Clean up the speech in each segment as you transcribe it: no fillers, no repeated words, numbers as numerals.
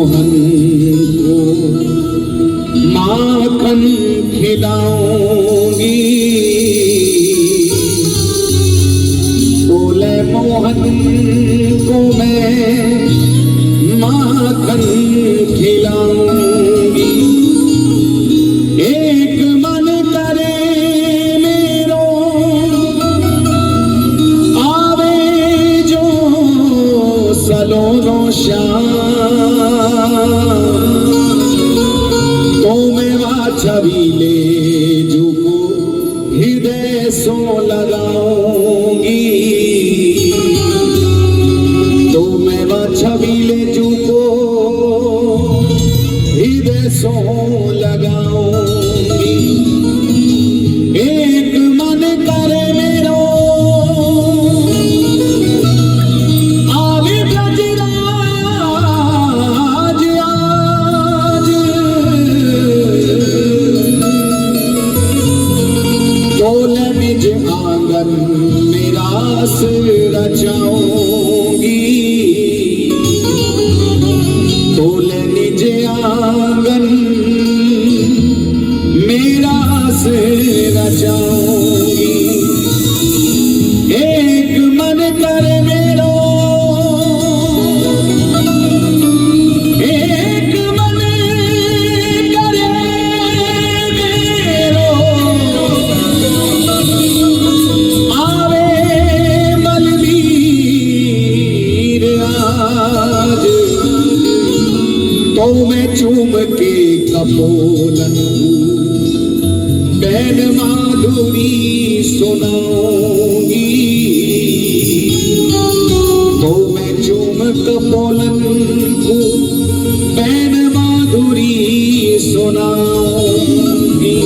मोहन को माखन खिलाऊंगी। बोले मोहन को मैं माखन खिलाऊंगी। एक मन करे मेरो आवे जो सलोनो श्याम, तो मैं वह छबीले जुको हृदय सो लगाऊंगी। तो मैं वह छबीले जुको हृदय सो लगाऊंगी। एक मन करे मेरो आवे ब्रजराज आज, तोले निज आंगन में रास रचाऊंगी। तोले निज आंगन में रास रचाऊंगी। एक मन करे मेरो, एक मन करे मेरो आवे बलवीर आज, तो मैं चूम के कपोलन बैन माधुरी सुनाऊंगी। तो मैं चूम कपोलन को बैन माधुरी सुनाऊंगी।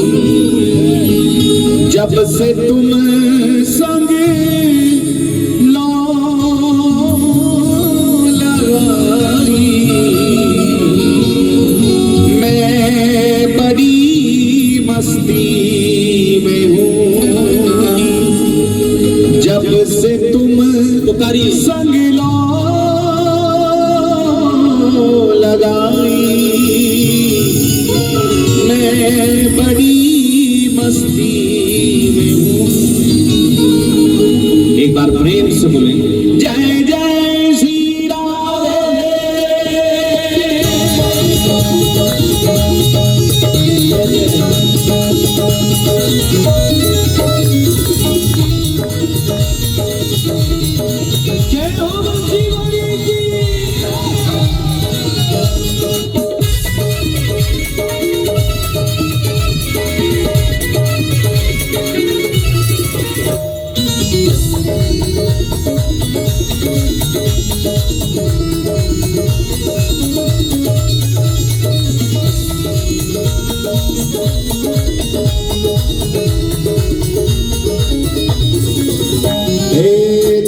जब से तुम संग लो लगाई, मैं बड़ी मस्ती में हूँ। जब से तुम पुकारी संग लो लगाई, मैं बड़ी मस्ती में हूँ। एक बार प्रेम से बोले जय जय श्री राधे। जय हो बंसी वाली की।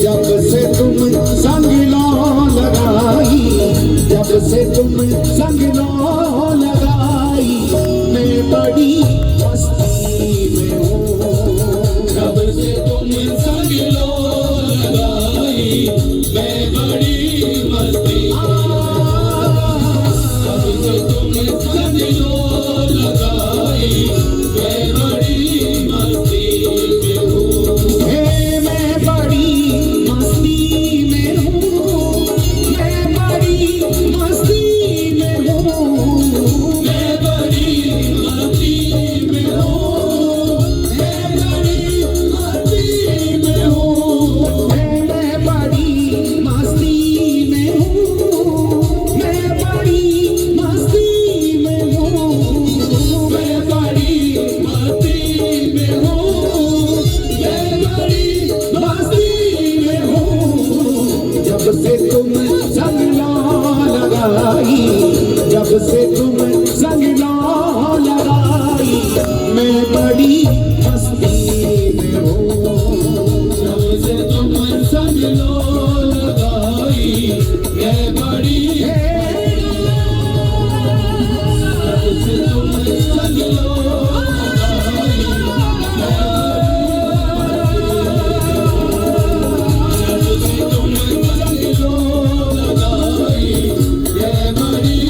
जब से तुम संग लो लगाई, जब से तुम संग लो लगाई, मैं बड़ी मस्ती में हूँ। जब से तुम संग लो लगाई, मैं बड़ी मस्ती में हूँ। जब से तुम संग लो लगाई, मैं बड़ी मस्ती में हूँ। मैं बड़ी मस्ती में हूँ, मैं बड़ी मस्ती में हूँ। मैं बड़ी मस्ती में हूँ, मैं बड़ी मस्ती में हूँ। मैं बड़ी मस्ती में हूँ, मैं बड़ी मस्ती में हूँ। मैं बड़ी मस्ती में हूँ, मैं बड़ी मस्ती में हूँ। जब से तुम संग लो लगाई, जब से तुम संग लो लगाई, मैं बड़ी मस्ती में हूँ। जब से तुम संग लो लगाई, मैं बड़ी जब से तुम संग लो लगाई, जब से तुम संग लो लगाई, मैं बड़ी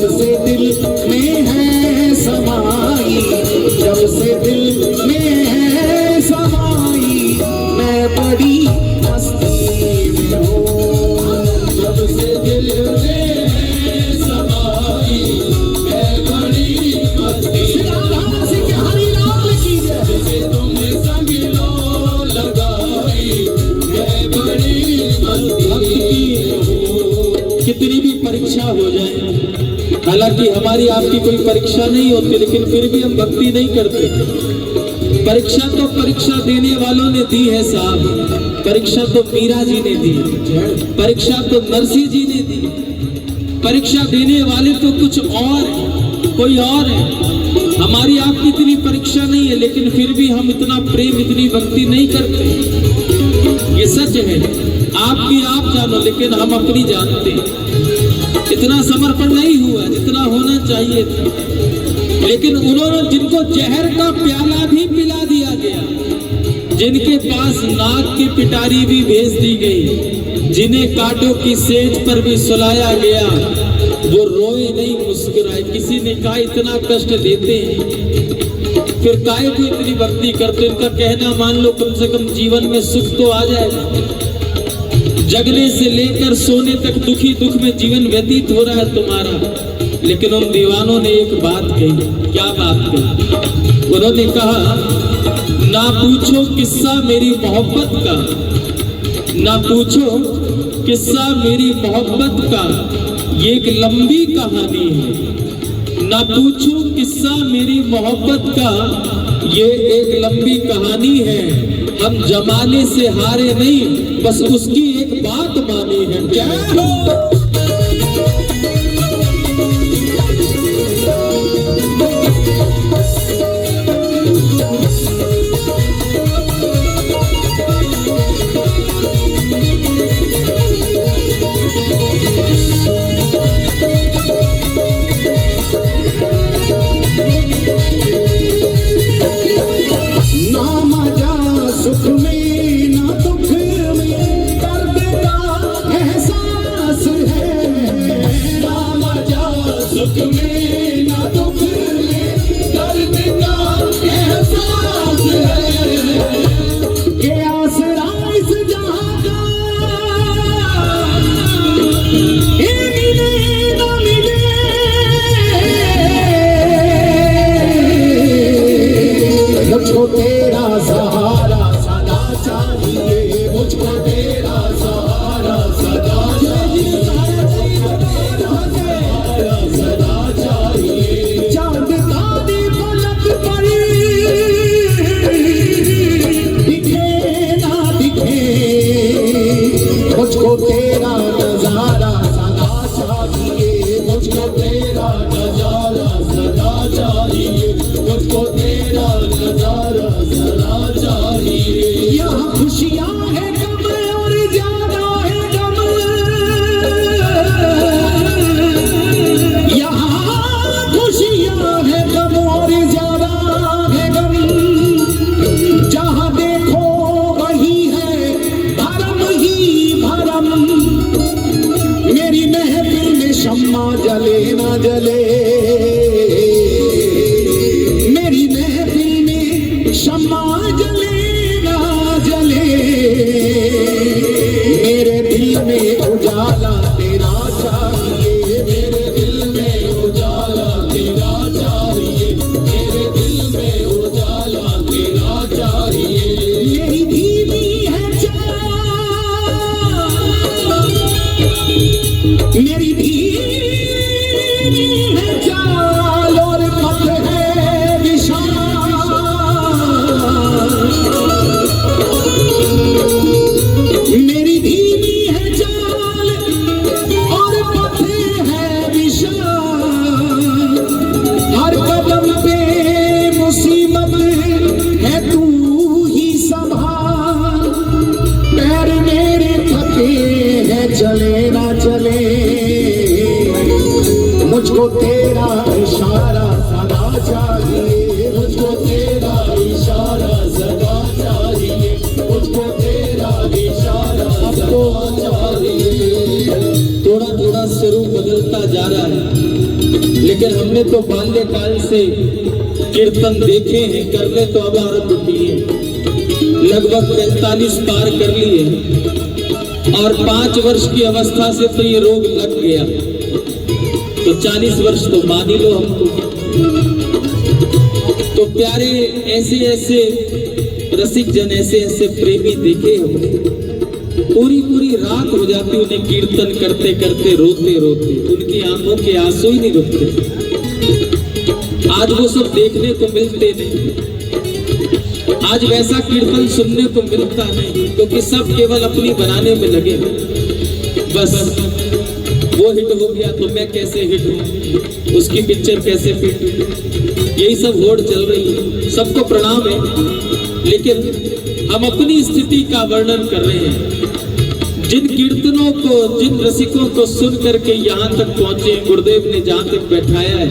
से दिल में है समाई, जब से दिल में है समाई, मैं बड़ी मस्ती में हूँ। जब से दिल में है समाई, मैं बड़ी मस्ती में हूँ। हरि लाल की जय। जब से तुम संग लो लगाई, मैं बड़ी मस्ती में हूँ। कितनी भी परीक्षा हो जाए, हालांकि हमारी आपकी कोई परीक्षा नहीं होती, लेकिन फिर भी हम भक्ति नहीं करते। परीक्षा तो परीक्षा देने वालों ने दी है साहब, परीक्षा तो मीरा जी ने दी, परीक्षा तो नरसिंह जी ने दी, परीक्षा देने वाले तो कुछ और है, कोई और है। हमारी आपकी इतनी परीक्षा नहीं है, लेकिन फिर भी हम इतना प्रेम, इतनी भक्ति नहीं करते। ये सच है, आपकी आप जानो, लेकिन हम अपनी जानते। इतना समर्पण नहीं हुआ जितना होना चाहिए था। लेकिन उन्होंने, जिनको जहर का प्याला भी पिला दिया गया, जिनके पास नाग की पिटारी भी भेज दी गई, जिन्हें कांटों की सेज पर भी सुलाया गया, वो रोए नहीं, मुस्कुराए। किसी ने कहा इतना कष्ट देते हैं, फिर काहे को इतनी भक्ति करते? उनका कहना मान लो, कम से कम जीवन में सुख तो आ जाएगा। जगने से लेकर सोने तक दुखी दुख में जीवन व्यतीत हो रहा है तुम्हारा। लेकिन उन दीवानों ने एक बात कही। क्या बात कही? उन्होंने कहा, ना पूछो किस्सा मेरी मोहब्बत का, ना पूछो किस्सा मेरी मोहब्बत का, ये एक लंबी कहानी है। ना पूछो किस्सा मेरी मोहब्बत का, ये एक लंबी कहानी है। हम जमाने से हारे नहीं, बस उसकी एक बात मानी है। जय हो। सुख में ना दुख में दर्द का एहसास है, ना मजा सुख में ना दुख में दर्द का एहसास है, के आसरा इस जहां का ये मिले ना मिले, मुझको तेरा सहारा चाहिए, मुझको तेरा सहारा सदा चाहिए, सदा चाहिए। चांद तारे पलक पड़ी दिखे ना दिखे, मुझको तेरा नजारा सदा चाहिए, मुझको तेरा नजारा सदा चाहिए, मुझको तेरा नजारा सदा चाहिए। यहाँ खुशियाँ है गम और ज्यादा है गम, यहाँ खुशियाँ है गम और ज्यादा है गम, जहाँ देखो वही है भरम ही भरम। मेरी महफिल में शम्मा जले ना जले, मेरी महफिल में शम्मा जले जले, मेरे दिल में उजाला तेरा चाहिए, मेरे दिल में उजाला तेरा चाहिए, मेरे दिल में उजाला तेरा चाहिए। मेरी धीमी है चाल, मेरी धीमी है चाल और पथ है विशाल, मेरी धीमी है चाल और पथ है विशाल, हर कदम पे मुसीबत है तू ही संभाल, पैर मेरे थके हैं चले ना चले, मुझको तेरा इशारा सदा चाहिए, मुझको तेरा इशारा सदा चाहिए, मुझको तेरा इशारा सदा चाहिए। थोड़ा थोड़ा स्वरूप बदलता जा रहा है, लेकिन हमने तो बाल्यकाल से कीर्तन देखे हैं, करने तो अब आरंभ किए, लगभग 45 पार कर लिए और 5 वर्ष की अवस्था से तो ये रोग लग गया, तो 40 वर्ष तो मान ही लो हमको। तो प्यारे ऐसे ऐसे रसिक जन, ऐसे ऐसे प्रेमी देखे हमने, पूरी पूरी रात हो जाती उन्हें कीर्तन करते करते, रोते रोते, उनकी आंखों के आंसू ही नहीं रुकते। आज वो सब देखने को मिलते नहीं, आज वैसा कीर्तन सुनने को मिलता नहीं, क्योंकि सब केवल अपनी बनाने में लगे। बस वो हिट हो गया तो मैं कैसे हिट हूँ, उसकी पिक्चर कैसे फिट हुई, यही सब होड़ चल रही है। सबको प्रणाम है, लेकिन हम अपनी स्थिति का वर्णन कर रहे हैं। जिन कीर्तनों को, जिन रसिकों को सुन करके यहाँ तक पहुंचे, गुरुदेव ने जहाँ तक बैठाया है,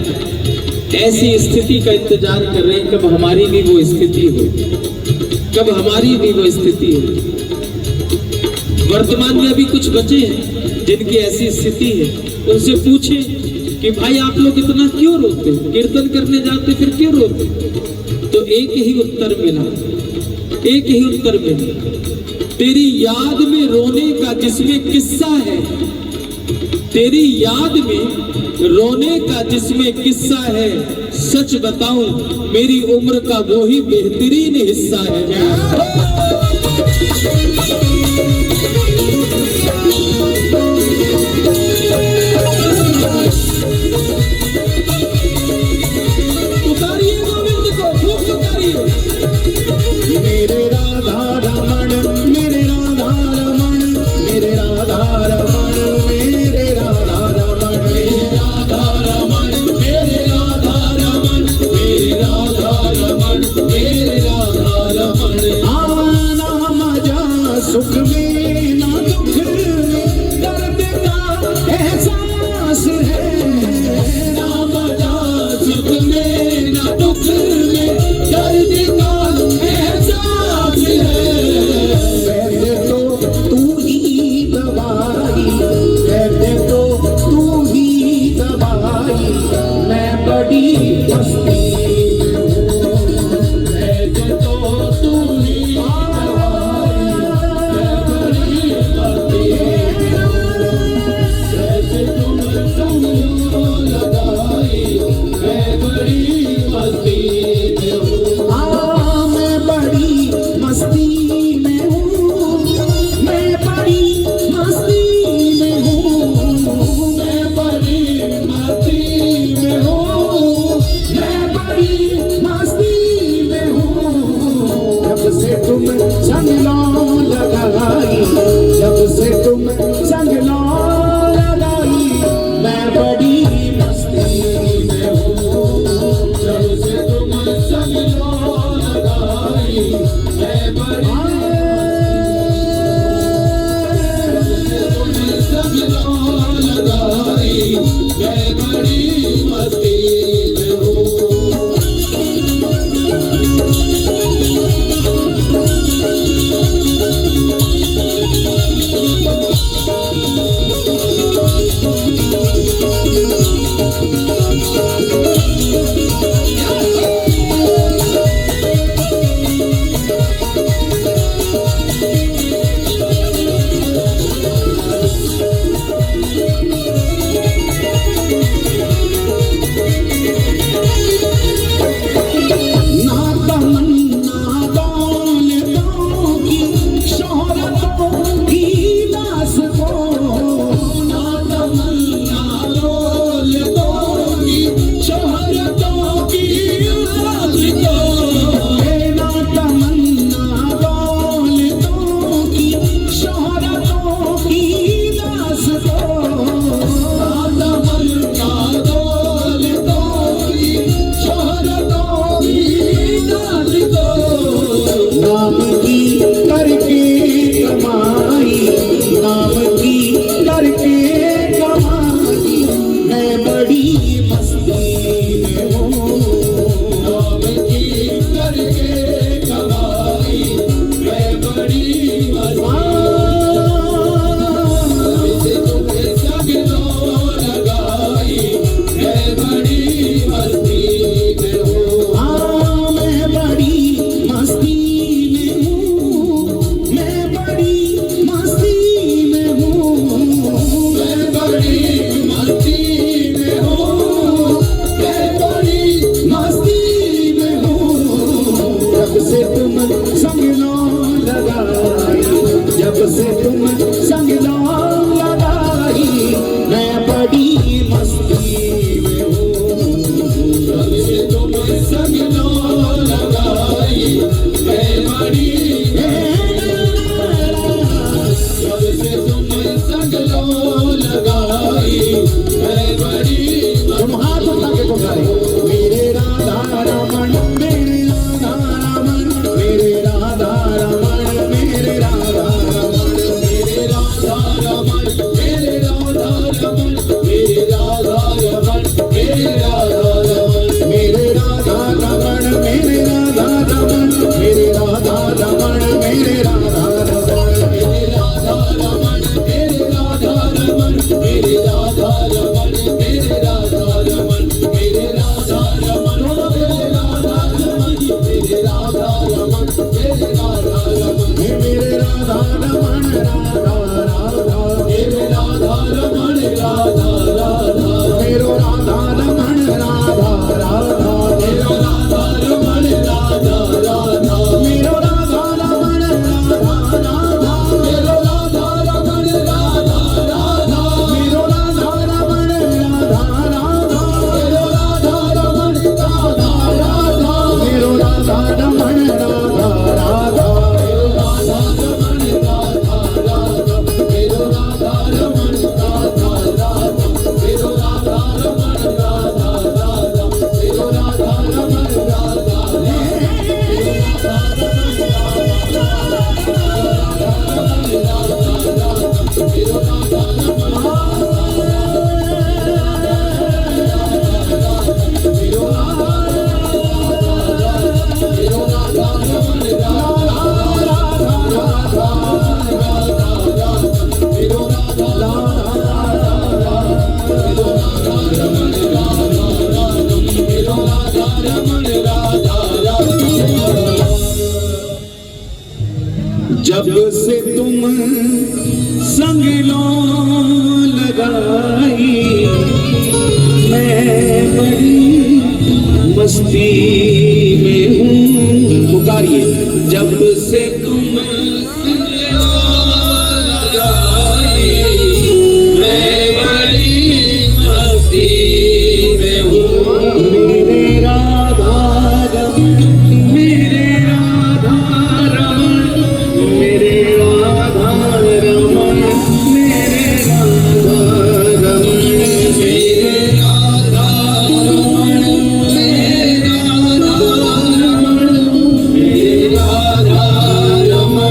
ऐसी स्थिति का इंतजार कर रहे हैं कब हमारी भी वो स्थिति हो, कब हमारी भी वो स्थिति हो। वर्तमान में अभी कुछ बचे हैं जिनकी ऐसी स्थिति है, उनसे पूछें कि भाई आप लोग इतना क्यों रोते, कीर्तन करने जाते फिर क्यों रोते? तो एक ही उत्तर मिला, एक ही उत्तर मिला, तेरी याद में रोने का जिसमें किस्सा है, तेरी याद में रोने का जिसमें किस्सा है, सच बताऊं मेरी उम्र का वो ही बेहतरीन हिस्सा है। बड़ी मस्ती में हूँ। पुकारिए, जब से तुम मैं बड़ी मस्ती में हूँ। मेरे राधा रमण, मेरे राधा रमण, मेरे राधा रमण, मेरे राधा रमण, मेरे राधा रमण, मेरे राधा रमण, मेरे राधा रमण,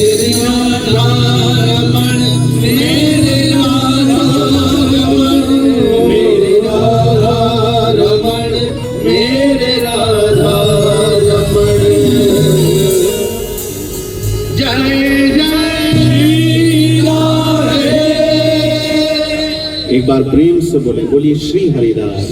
मेरे राधा रमण, मेरे राधा रमण, मेरे राधा रमण, मेरे राधा रमण। जय जय राधे। एक बार प्रेम से बोले, बोलिए श्री हरिदास।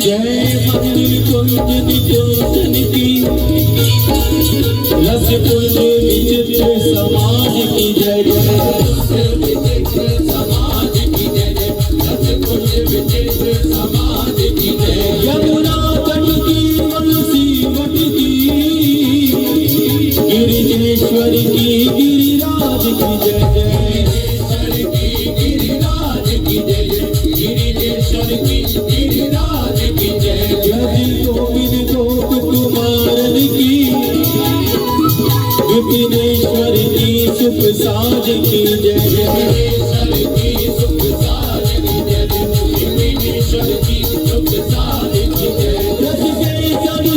जय मंदिर कुंज निकुंजन की रस कुंज विचित्र समाज की जय जय यमुना तट की तुलसी वट की गिरिजेश्वर की गिरिराज की जय विपिनेश्वर की सुख साज की जय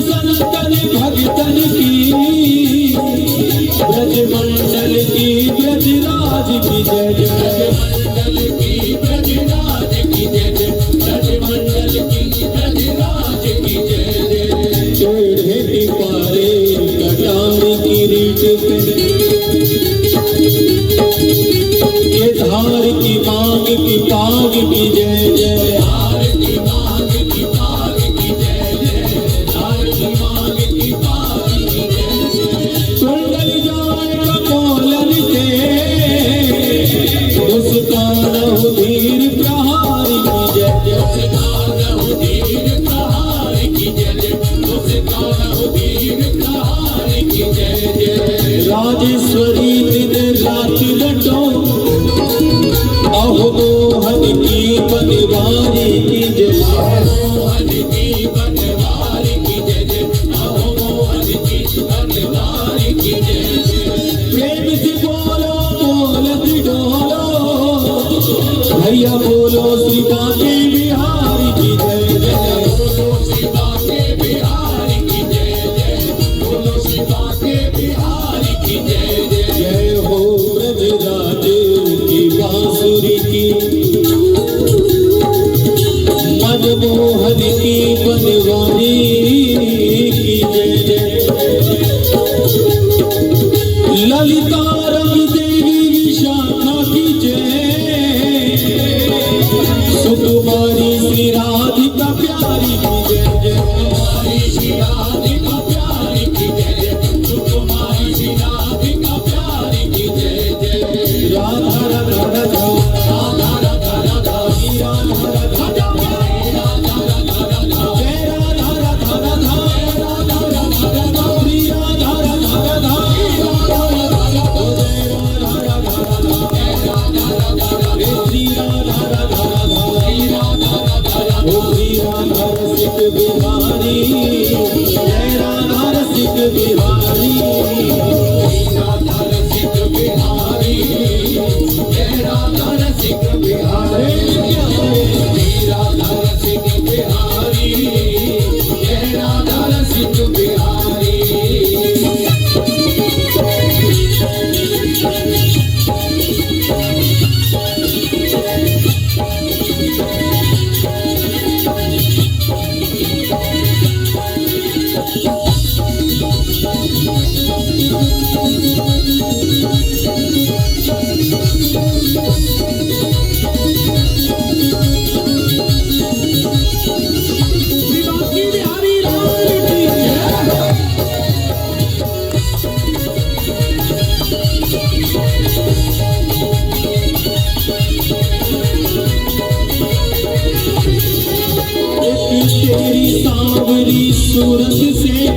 सनातन भगतन की ब्रजमंडल की ब्रजराज की जय चढ़े पारे कटारी किरीट ये धार की मांग की पाग की जय जय कुंडल जाए कमोलन के मुस्कान धीर प्रहार की जय राजेश्वरी दिन रात लटो अहो मोहन की बनवारी की जय प्रेम से बोलो बोलत डोलो भैया बोलो श्री बांके बिहारी की जय जय हो ब्रजराज की बांसुरी की मनमोहन की बनवारी की जय जय ललिता रवि देवी विशाखा की जय सुकुमारी श्री राधिका प्यारी की जय जय राधा राधा राधा बिहारी जय राधा रसिक बिहारी तेरी सांवरी सूरत से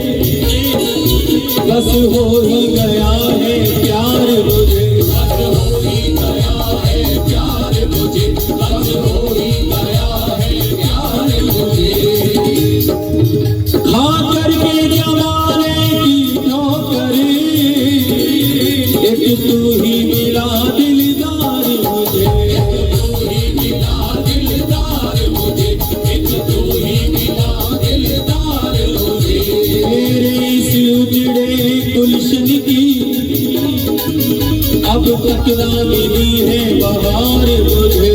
बस हो ही गया है प्यार मुझे खा करके जमाने की ठोकरें एक तू ही मिला दिलदार मुझे गुलशन की अब तक ना मिली है बहार मुझे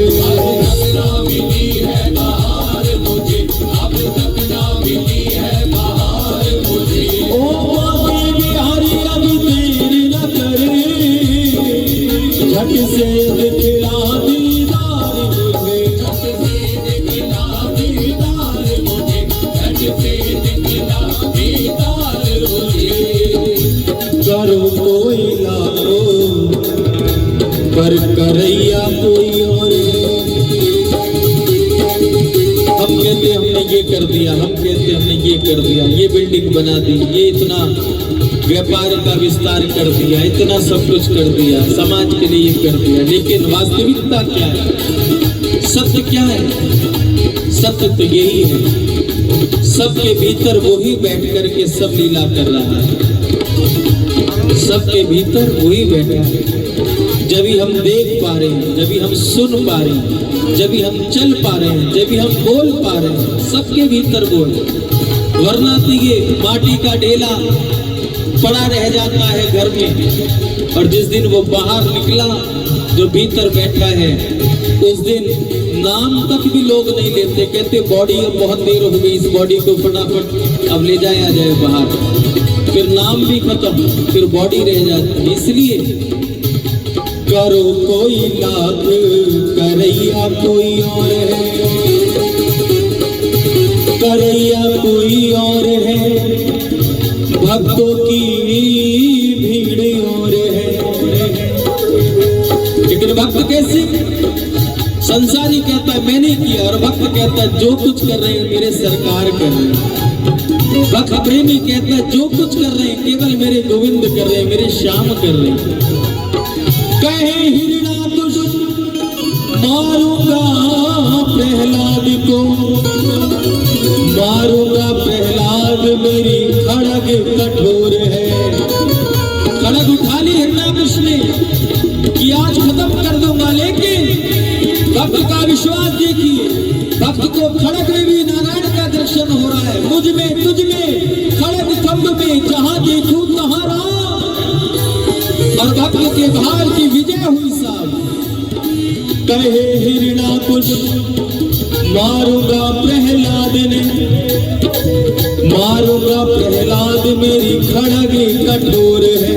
ओ बांके बिहारी अब देर न करे झट से दिखला दीदार मुझे करैया कोई और है। हम कहते हमने ये कर दिया, हम कहते हमने ये कर दिया, ये बिल्डिंग बना दी, ये इतना व्यापार का विस्तार कर दिया, इतना सब कुछ कर दिया, समाज के लिए ये कर दिया। लेकिन वास्तविकता क्या है? सत्य क्या है? सत्य तो यही है, सबके भीतर वही बैठ कर के सब लीला कर रहा है। सबके भीतर वही बैठा है। जब भी हम देख पा रहे हैं, जब भी हम सुन पा रहे हैं, जब भी हम चल पा रहे हैं, जब भी हम बोल पा रहे हैं, सबके भीतर वो है। वरना तो ये माटी का ढेला पड़ा रह जाता है घर में, और जिस दिन वो बाहर निकला, जो भीतर बैठा है, उस दिन नाम तक भी लोग नहीं लेते। कहते बॉडी अब बहुत देर हो गई, इस बॉडी को फटाफट अब ले जाया जाए बाहर। फिर नाम भी खत्म, फिर बॉडी रह जाती है। इसलिए करो कोई लाख, करैया कोई और है, करैया कोई और है, भक्तों की भीड़ और है। लेकिन भक्त कैसे? संसारी कहता है मैंने किया, और भक्त कहता है जो कुछ कर रहे हैं मेरे सरकार कर रहे हैं। भक्त प्रेमी कहता है जो कुछ कर रहे हैं केवल मेरे गोविंद कर रहे हैं, मेरे श्याम कर रहे हैं। कहे हिरणाकुश मारूंगा प्रहलाद को, मारूंगा प्रहलाद मेरी खड़ग कठोर है। खड़ग उठा ली हिरणाकुश ने कि आज खत्म कर दूंगा, लेकिन भक्त का विश्वास देखिए, भक्त को खड़ग में भी नारायण का दर्शन हो रहा है। मुझ में तुझ में खड़ग खंभ में जहां देखूं तहां राम, और भक्त के भार की विजय हुई साहब। कहे हिरणाकुश मारूंगा प्रहलाद ने, मारूंगा प्रहलाद मेरी खड़ग कठोर है।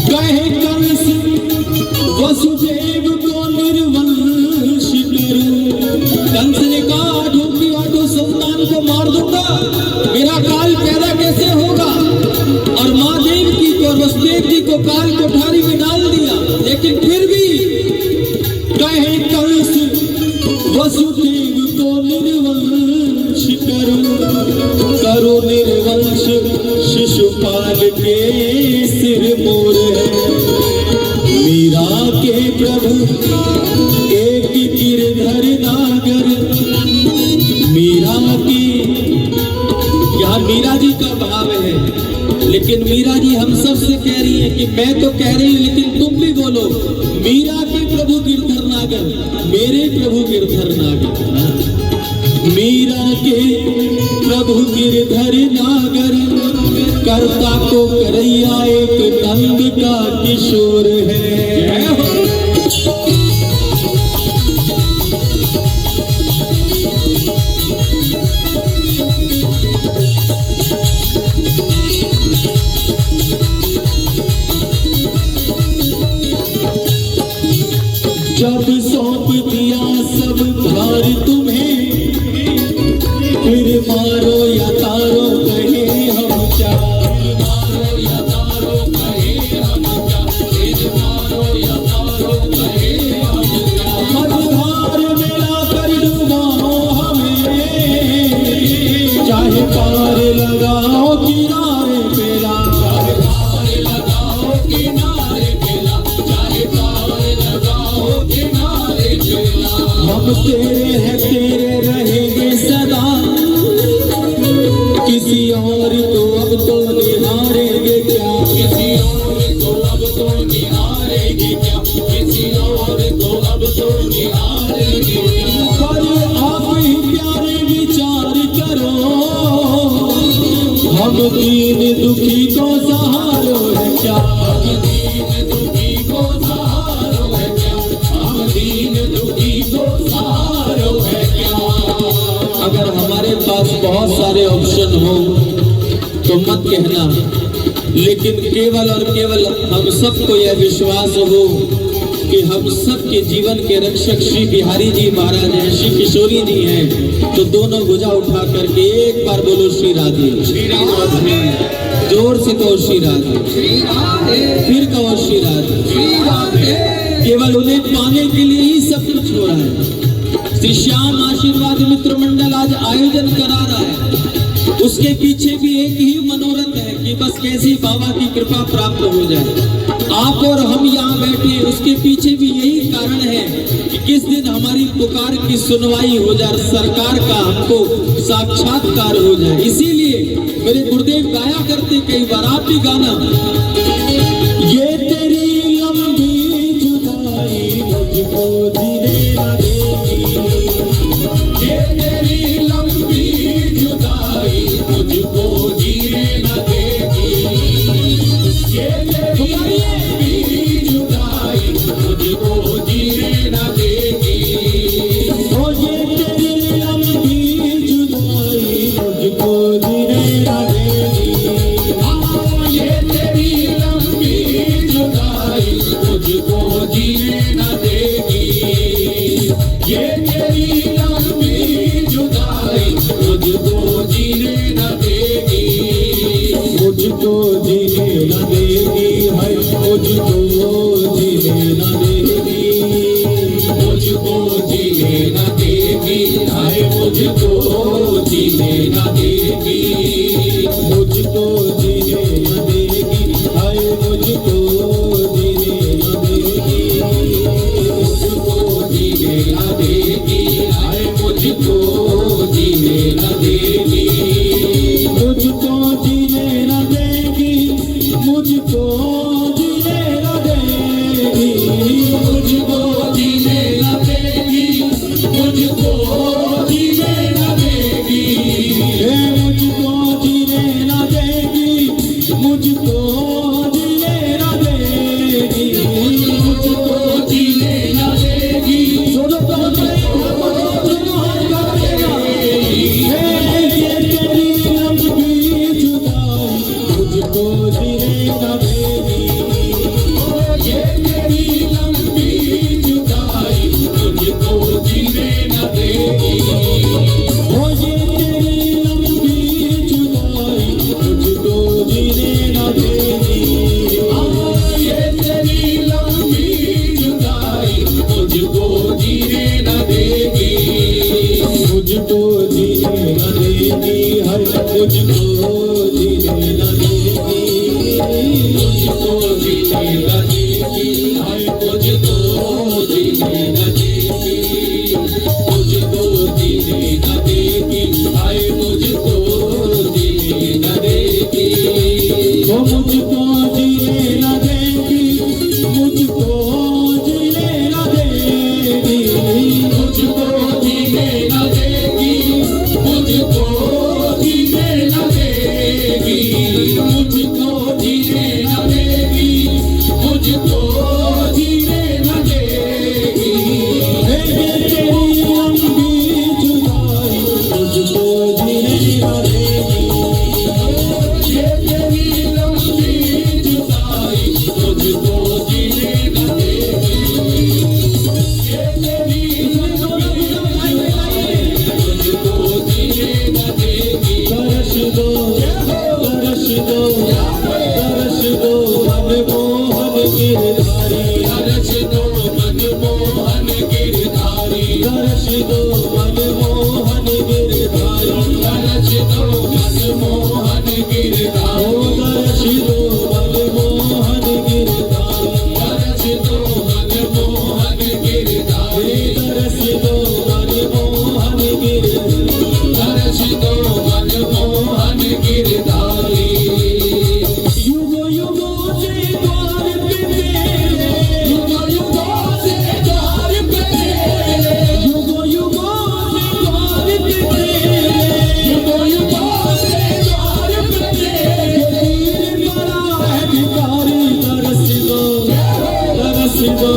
कहे कंस वसुदेव को निर्वंश करूं, कंस ने कहा आठों की आठों संतान को मार दूंगा, मेरा काल पैदा कैसे होगा? और महादेव की को वसुदेव जी को काल कोठारी में डाल दिया। लेकिन फिर भी कहे कंस वसुदेव को निर्वंश करूं, करो निर्वंश शिशुपाल के सिर मोर है। मीरा के प्रभु एक गिरधर नागर, मीरा की, यहाँ मीरा जी का भाव है। लेकिन मीरा जी हम सब से कह रही है कि मैं तो कह रही हूँ, लेकिन तुम भी बोलो, मीरा के प्रभु गिरधर नागर, मेरे प्रभु गिरधर नागर। मीरा के प्रभु गिरधर नागर, कर्ता को करैया एक नंद का किशोर है। जब सौंप दिया सब भार तुम्हें, फिर मारो या तारो कहे हम क्या, मारो या तारो कहे हम क्या, फिर मारो या तारो कहे हम क्या। मझधार मेला कर डुबाओ हमें, चाहे पार लगाओ किनारे पेला, चाहे पार लगाओ किनारे पेला, चाहे पार लगाओ किनारे पेला। हम तेरे हैं तेरे रहेंगे सदा, किसी और को अब तो निहारेंगे क्या, किसी और को अब तो निहारेंगे क्या, किसी और को अब तो निहारेंगे क्या। पर आप ही प्यारे विचार करो, हम दीन दुखी को सहारो है क्या, हम दीन दुखी को सहारो है क्या, हम दीन दुखी को सहारो है क्या। अगर हमारे पास बहुत सारे ऑप्शन हो तो मत कहना, लेकिन केवल और केवल हम सबको यह विश्वास हो कि हम सबके जीवन के रक्षक श्री बिहारी जी महाराज हैं, श्री किशोरी जी हैं। तो दोनों भुजा उठा करके एक बार बोलो श्री राधे, श्री राधे, जोर से कहो श्री राधे, फिर कहो श्री राधे, श्री राधे। केवल उन्हें पाने के लिए ही सब कुछ हो रहा है। श्री श्याम आशीर्वाद मित्र मंडल आज आयोजन करा रहा है, उसके पीछे भी एक ही मनोरथ है कि बस कैसी बाबा की कृपा प्राप्त हो जाए। आप और हम यहाँ बैठे, उसके पीछे भी यही कारण है कि किस दिन हमारी पुकार की सुनवाई हो जाए, सरकार का हमको साक्षात्कार हो जाए। इसीलिए मेरे गुरुदेव गाया करते कई बार, आप भी गाना। ये तेरी लंबी जुदाई मुझको जीने न देगी, ये तेरी लंबी जुदाई मुझको जीने न देगी, ये तेरी लंबी जुदाई मुझको जीने न देगी, ओ ये तेरी लंबी जुदाई मुझको जीने न देगी, हाँ ये तेरी लंबी जुदाई मुझको जीने न देगी, ये तेरी लंबी जुदाई मुझको जीने न देगी, मुझको जीने न देगी, है मुझको जीने न देगी, मुझको जीने न देगी, है मुझको जीने न देगी, मुझको जीने न देगी, है मुझको जीने न देगी, मुझको जीने न देगी, है मुझको जीने न देगी, मुझको जीने न देगी, मुझको जीने न देगी, मुझको जीने न देगी, मुझको जीने न देगी, हे मुझको जीने न देगी, मुझको जीने न देगी, मुझको जीने न देगी, सुनो तो सुनो ये तेरी लंबी जुदाई मुझको जीने न देगी, ये तेरी लंबी जुदाई मुझको जीने न देगी, ओ ये तेरी लंबी जुदाई मुझको जीने न देगी, हाँ ये तेरी लंबी जुदाई मुझको जीने न देगी, मुझको जीने न देगी, हर मुझको जीने न देगी, मुझको जीने न देगी, हर मुझको जीने न देगी, मुझको जीने न देगी, हर मुझको जीने न देगी, वो मुझको जीने न देगी, मुझको जीने न देगी, मुझको जीने न देगी, मुझको जीने न देगी, मुझको जीने न देगी, मुझको जीने न देगी, हे ये तेरी लंबी जुदाई मुझको जीने न देगी, ये तेरी लंबी जुदाई मुझको जीने न देगी, ये तेरी मुझको जीने न देगी, तरस दो तरस दो तरस दो मनमोहन गिरधारी, तरस दो मनमोहन गिरधारी, तरस दो मनमोहन गिरधारी, तरस दो मनमोहन गिरधारी, ओ तरस दो मनमोहन गिरधारी, तरस दो मनमोहन गिरधारी, तरस दो मनमोहन गिरधारी, तरस दो मनमोहन गिरधारी, युगों युगों से द्वार पे तेरे, युगों युगों से द्वार पे तेरे, युगों युगों से द्वार पे तेरे, युगों युगों से द्वार पे तेरे, पीर बड़ा है भिखारी, तरस दो तरस दो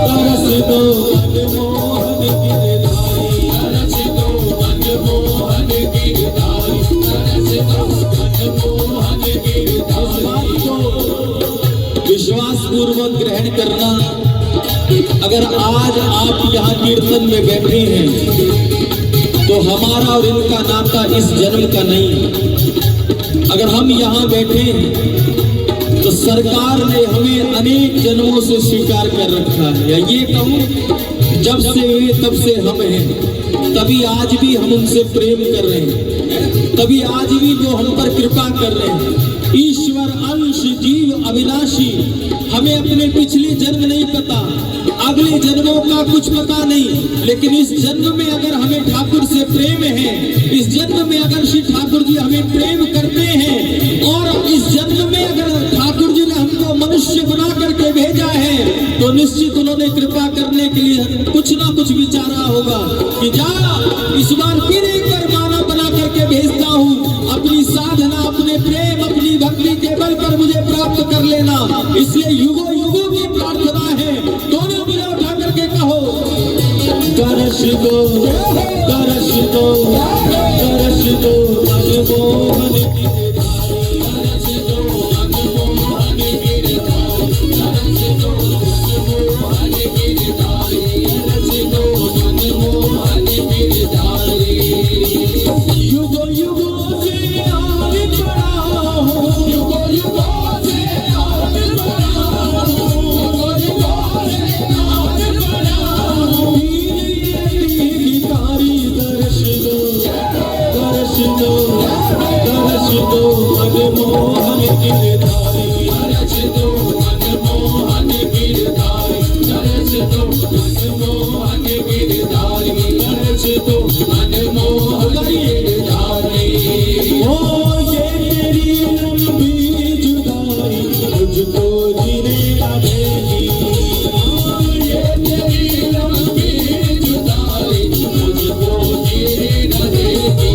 तरस दो मनमोहन गिरधारी, तरस दो मनमोहन गिरधारी, तरस दो मनमोहन गिरधारी, विश्वास पूर्वक ग्रहण करना। अगर आज आप यहाँ कीर्तन में बैठे हैं तो हमारा और इनका नाता इस जन्म का नहीं है। अगर हम यहाँ बैठे हैं तो सरकार ने हमें अनेक जन्मों से स्वीकार कर रखा है, या ये कहूँ जब से वे तब से हम हैं, तभी आज भी हम उनसे प्रेम कर रहे हैं, तभी आज भी वो हम पर कृपा कर रहे हैं। ईश्वर अंश जीव अविनाशी, हमें अपने पिछले जन्म नहीं पता, अगले जन्मों का कुछ पता नहीं, लेकिन इस जन्म में अगर हमें ठाकुर से प्रेम है, इस जन्म में अगर श्री ठाकुर जी हमें प्रेम करते हैं, और इस जन्म में अगर ठाकुर जी ने हमको मनुष्य बना करके भेजा है, तो निश्चित उन्होंने कृपा करने के लिए कुछ ना कुछ विचारा होगा कि जा इस बार फिर एक बार मानव बना करके भेजता हूँ, अपनी साधना, अपने प्रेम, अपनी भक्ति के बल पर मुझे प्राप्त कर लेना। इसलिए युगों युगों की प्रार्थना है, दोनों मिला उठा करके कहो, दर्श दो दर्श दो दर्श दो मनमोहन की दर्श दो मनमोहन की दर्श दो मनमोहन की दर्श दो मनमोहन की युगों युगों से आगे बढ़ा हूँ, युगों युगों से आगे बढ़ा हूँ, युगों युगों से आगे बढ़ा हूँ। गिटारी दर्श दो दर्श दो दर्श दो मनमोहन गिरधारी, दर्श दो मनमोहन गिरधारी, दर्श दो मनमोहन गिरधारी, दर्श दो मनमोहन गिरधारी। ओ ये तेरी लंबी जुदाई मुझको जीने ना देगी, ये तेरी लंबी जुदाई मुझको जीने न देगी,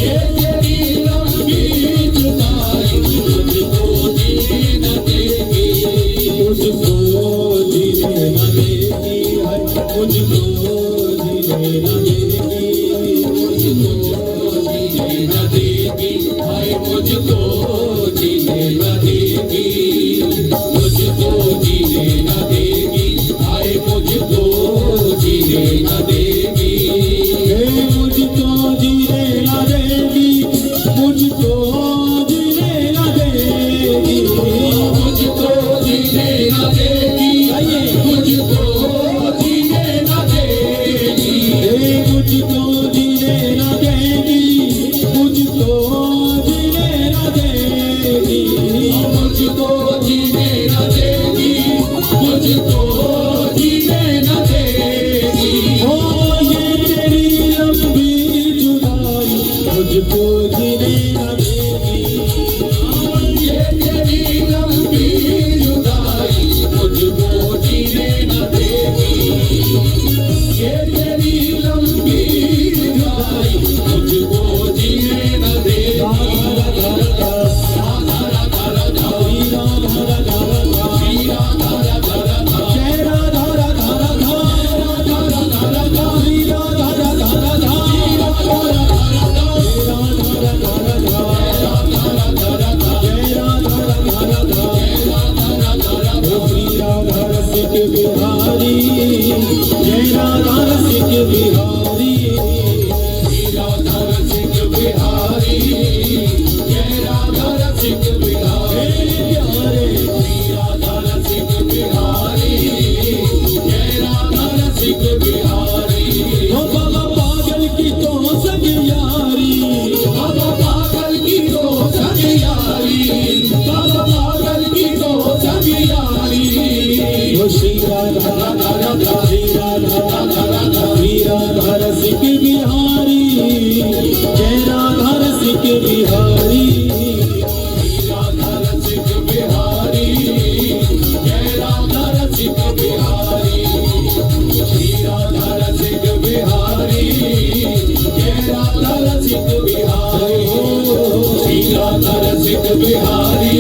ये तेरी लंबी जुदाई मुझको जीने न देगी, मुझको जीने न देगी, मुझको जीने न देगी, मुझको जीने न देगी, मुझको जीने न देगी, मुझको जीने न देगी, मुझको जीने न देगी, मुझको जीने न देगी, मुझको जीने न देगी, मुझको जीने न देगी, मुझको जीने न देगी, मुझको जीने न देगी, मुझको जीने न देगी, मुझको जीने न देगी, मुझको जीने न देगी। ओ ये तेरी लंबी जुदाई मुझको जीने न देगी, ये तेरी लंबी जुदाई मुझको जीने न देगी, ये तेरी लंबी जुदाई मुझको जीने न देगी। बिहारी जय राधा रसिक बिहारी, राधा रसिक बिहारी, जय राधा रसिक बिहारी, राधा रसिक बिहारी, जय राधा रसिक बिहारी। ओ बाबा पागल की तो संग यारी, बाबा पागल की तो संग यारी, बाबा पागल की तो संग यारी। श्री राधा राधा राधा श्री राधा राधा राधा श्री राधा रसिक बिहारी, जय राधा रसिक बिहारी, राधा रसिक बिहारी, जय राधा रसिक बिहारी, श्री राधा रसिक बिहारी, जय राधा रसिक बिहारी, श्री राधा रसिक बिहारी,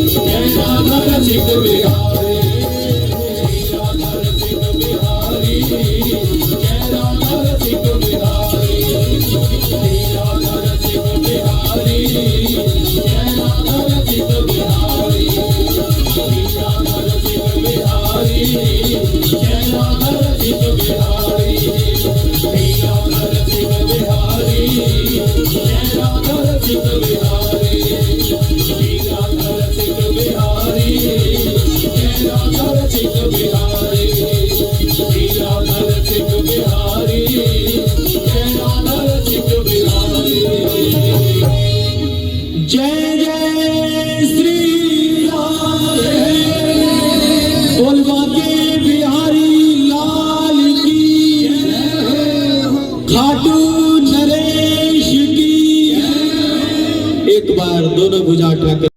जय राधा रसिक Bihari. Jai Radha Rasic Bihari, Jai Radha Rasic Naresh की। एक बार दोनों भुजा उठाकर